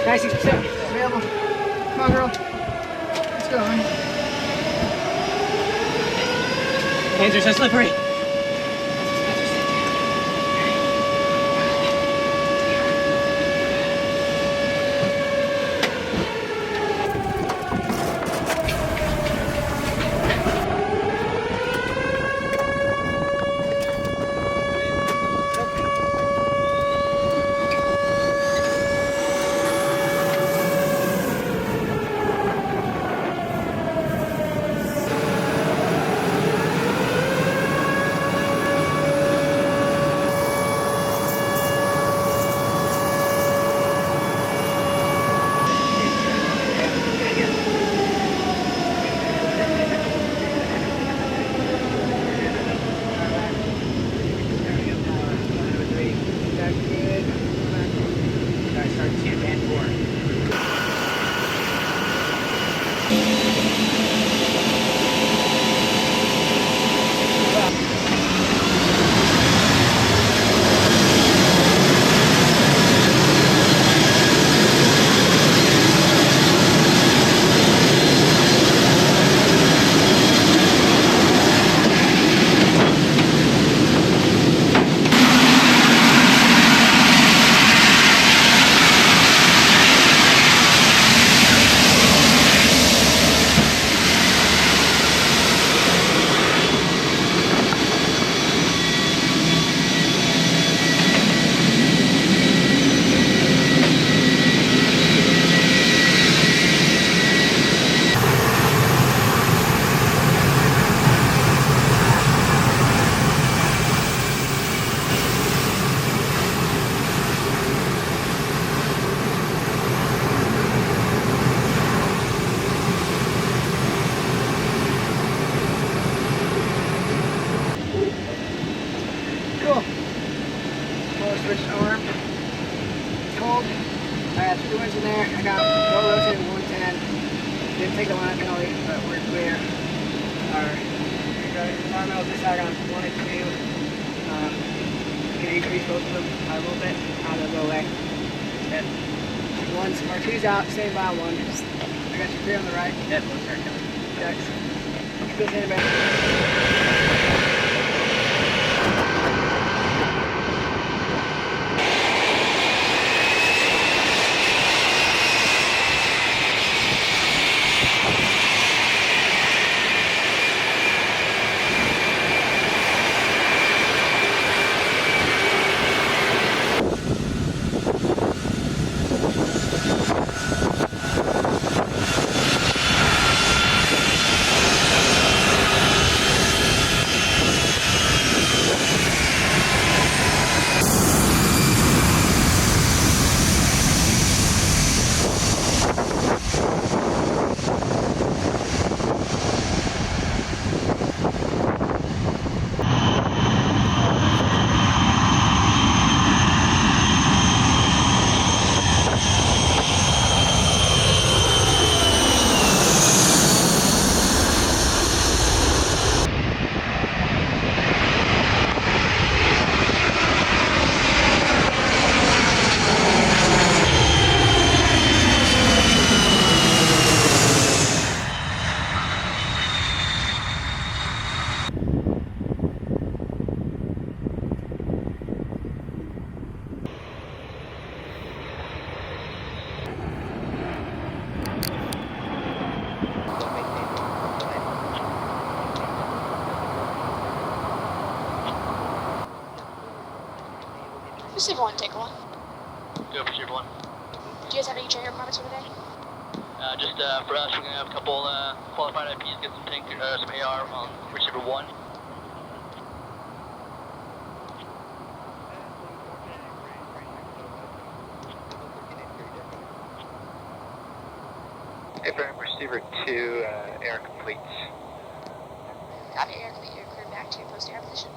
96% available. Come on, girl. Let's go, honey. Hands are so slippery. Switch arm. It's cold. I got 2 inches in there. I got no rotated 110. Didn't take the line penalty, but we're clear. Our environmental discount on 1 and 2. You can increase both of them by a little bit. They'll go away. Yep. Our 2's out, same by 1. I got you 3 on the right. Yep, we'll start coming. Thanks. Keep this in back. Receiver 1, take 1. Go for Receiver 1. Do you guys have any training requirements for today? Just for us, we're going to have a couple qualified IPs, get some some AR on Receiver 1. Abraham, Receiver 2, air complete. Copy, air complete. You're cleared back to your post air position.